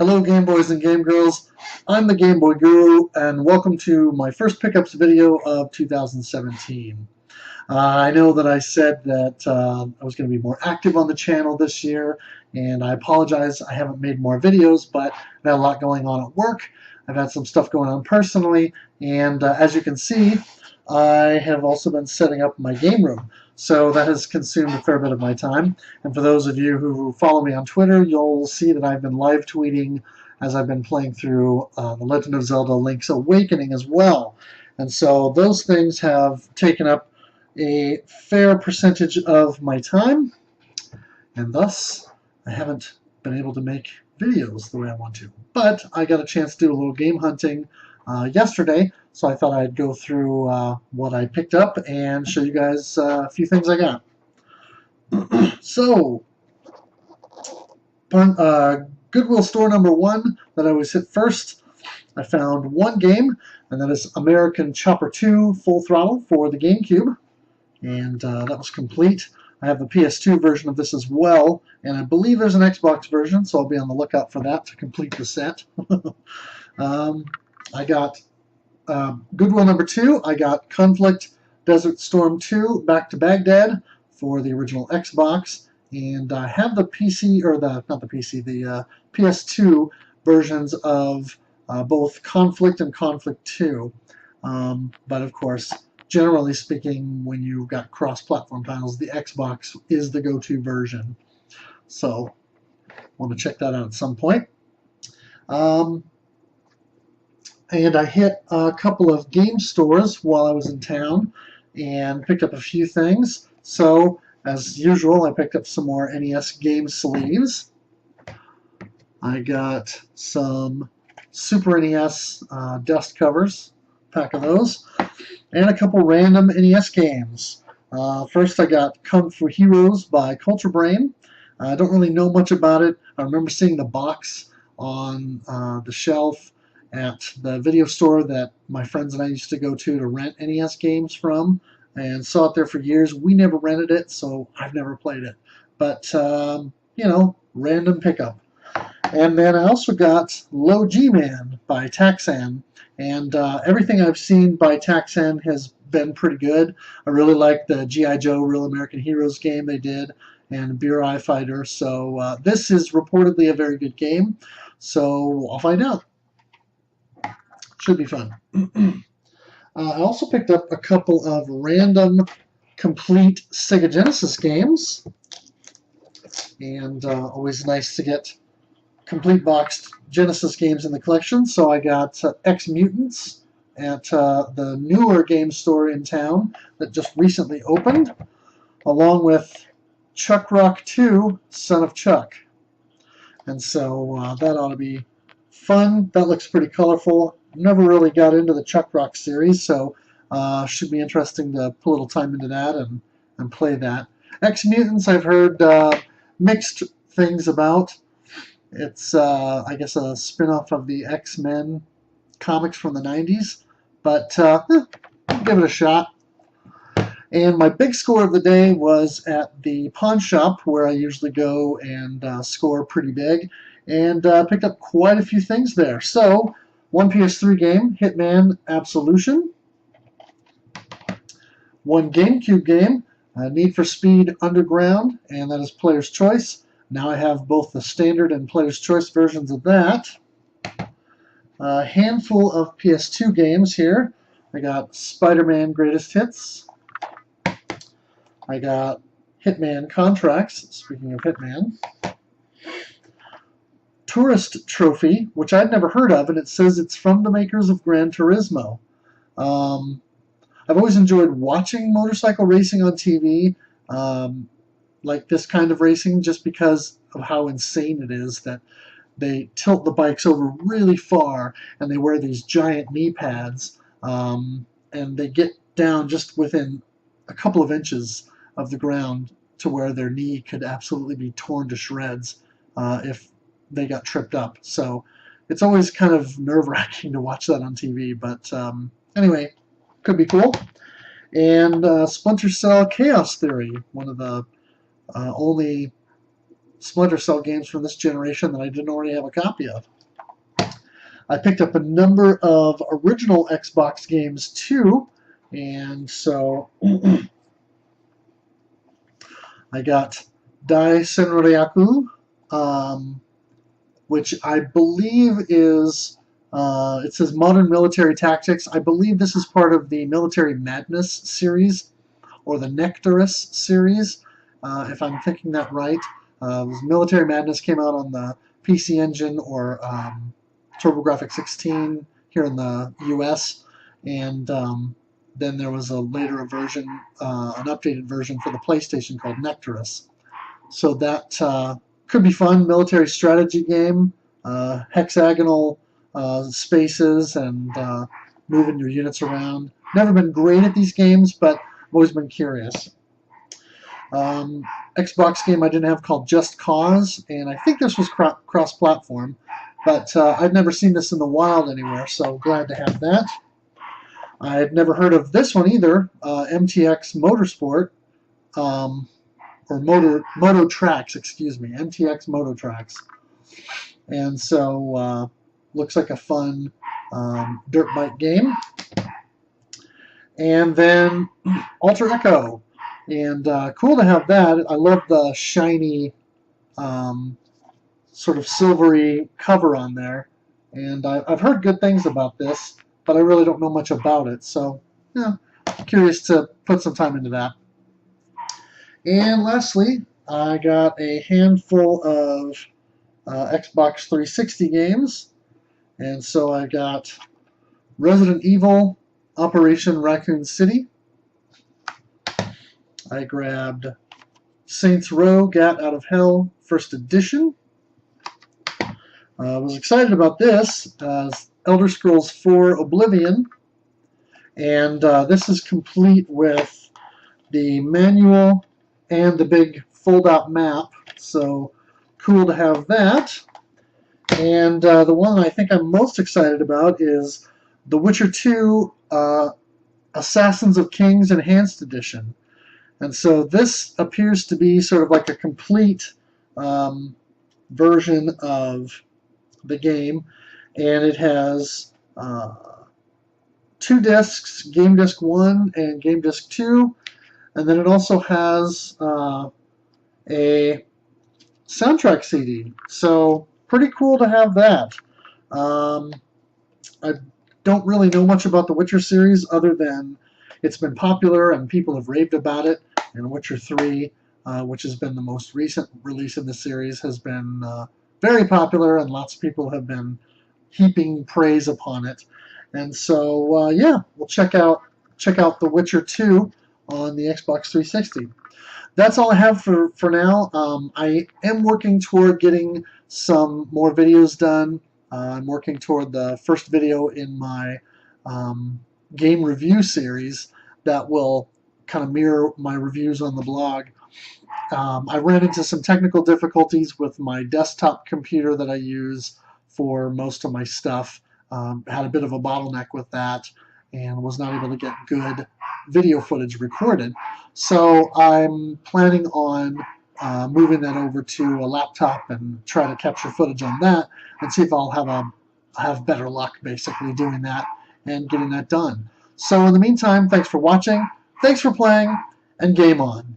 Hello Game Boys and Game Girls, I'm the Game Boy Guru and welcome to my first pickups video of 2017. I know that I said that I was going to be more active on the channel this year, and I apologize I haven't made more videos, but I've had a lot going on at work. I've had some stuff going on personally, and as you can see, I have also been setting up my game room. So that has consumed a fair bit of my time. And for those of you who follow me on Twitter, you'll see that I've been live tweeting as I've been playing through The Legend of Zelda Link's Awakening as well. And so those things have taken up a fair percentage of my time, and thus I haven't been able to make videos the way I want to. But I got a chance to do a little game hunting yesterday, so I thought I'd go through what I picked up and show you guys a few things I got. So, Goodwill store number 1 that I always hit first, I found one game, and that is American Chopper 2 Full Throttle for the Gamecube, and that was complete. I have the PS2 version of this as well, and I believe there's an Xbox version, so I'll be on the lookout for that to complete the set. I got Goodwill number 2. I got Conflict Desert Storm 2 Back to Baghdad for the original Xbox, and I have the PC, or the PS2 versions of both Conflict and Conflict 2. But of course, generally speaking, when you've got cross-platform titles, the Xbox is the go-to version. So, I want to check that out at some point. And I hit a couple of game stores while I was in town and picked up a few things. So, as usual, I picked up some more NES game sleeves. I got some Super NES dust covers, pack of those, and a couple random NES games. First, I got Kung Fu Heroes by Culture Brain. I don't really know much about it. I remember seeing the box on the shelf at the video store that my friends and I used to go to rent NES games from, and saw it there for years. We never rented it, so I've never played it. But, you know, random pickup. And then I also got Low G-Man by Taxan, and everything I've seen by Taxan has been pretty good. I really like the G.I. Joe Real American Heroes game they did, and Beer Eye Fighter, so this is reportedly a very good game, so I'll find out. Should be fun. I also picked up a couple of random complete Sega Genesis games, and always nice to get complete boxed Genesis games in the collection. So I got X Mutants at the newer game store in town that just recently opened, along with Chuck Rock 2 Son of Chuck. And so that ought to be fun. That looks pretty colorful. Never really got into the Chuck Rock series, so should be interesting to put a little time into that and play that. X Mutants I've heard mixed things about. It's, I guess, a spin-off of the X-Men comics from the 90s, but give it a shot. And my big score of the day was at the pawn shop, where I usually go and score pretty big, and picked up quite a few things there. So, one PS3 game, Hitman Absolution. One GameCube game, Need for Speed Underground, and that is Player's Choice. Now I have both the standard and Player's Choice versions of that. A handful of PS2 games here. I got Spider-Man Greatest Hits. I got Hitman Contracts, speaking of Hitman. Tourist Trophy, which I'd never heard of, and it says it's from the makers of Gran Turismo. I've always enjoyed watching motorcycle racing on TV, like this kind of racing, just because of how insane it is that they tilt the bikes over really far, and they wear these giant knee pads, and they get down just within a couple of inches of the ground to where their knee could absolutely be torn to shreds if they got tripped up. So it's always kind of nerve-wracking to watch that on TV, but anyway, could be cool. And Splinter Cell Chaos Theory, one of the only Splinter Cell games from this generation that I didn't already have a copy of. I picked up a number of original Xbox games too, and so I got Dai Senryaku, which I believe is, it says Modern Military Tactics. I believe this is part of the Military Madness series, or the Nectarus series, if I'm thinking that right. Military Madness came out on the PC Engine or TurboGrafx 16 here in the US, and then there was a later version, an updated version for the PlayStation called Nectarus. So that could be fun. Military strategy game, hexagonal spaces and moving your units around. Never been great at these games, but I've always been curious. Xbox game I didn't have called Just Cause, and I think this was cross-platform, but I'd never seen this in the wild anywhere, so glad to have that. I'd never heard of this one either, MTX Motorsport, or Moto Tracks, excuse me, MTX Moto Tracks. And so, looks like a fun dirt bike game. And then Alter Echo, and cool to have that. I love the shiny, sort of silvery cover on there, and I've heard good things about this, but I really don't know much about it, so yeah, curious to put some time into that. And lastly, I got a handful of Xbox 360 games, and so I got Resident Evil Operation Raccoon City. I grabbed Saints Row Gat Out of Hell First Edition. I was excited about this, Elder Scrolls 4 Oblivion, and this is complete with the manual and the big fold-out map, so cool to have that. And the one I think I'm most excited about is The Witcher 2 Assassins of Kings Enhanced Edition. And so this appears to be sort of like a complete version of the game, and it has 2 discs, Game Disc 1 and Game Disc 2, and then it also has a soundtrack CD. So pretty cool to have that. I don't really know much about the Witcher series other than it's been popular and people have raved about it, and Witcher 3, which has been the most recent release in the series, has been very popular, and lots of people have been heaping praise upon it. And so, yeah, we'll check out The Witcher 2 on the Xbox 360. That's all I have for now. I am working toward getting some more videos done. I'm working toward the first video in my game review series that will kind of mirror my reviews on the blog. I ran into some technical difficulties with my desktop computer that I use for most of my stuff. Had a bit of a bottleneck with that and was not able to get good video footage recorded. So I'm planning on moving that over to a laptop and try to capture footage on that and see if I'll have better luck basically doing that and getting that done. So in the meantime, thanks for watching, thanks for playing, and game on.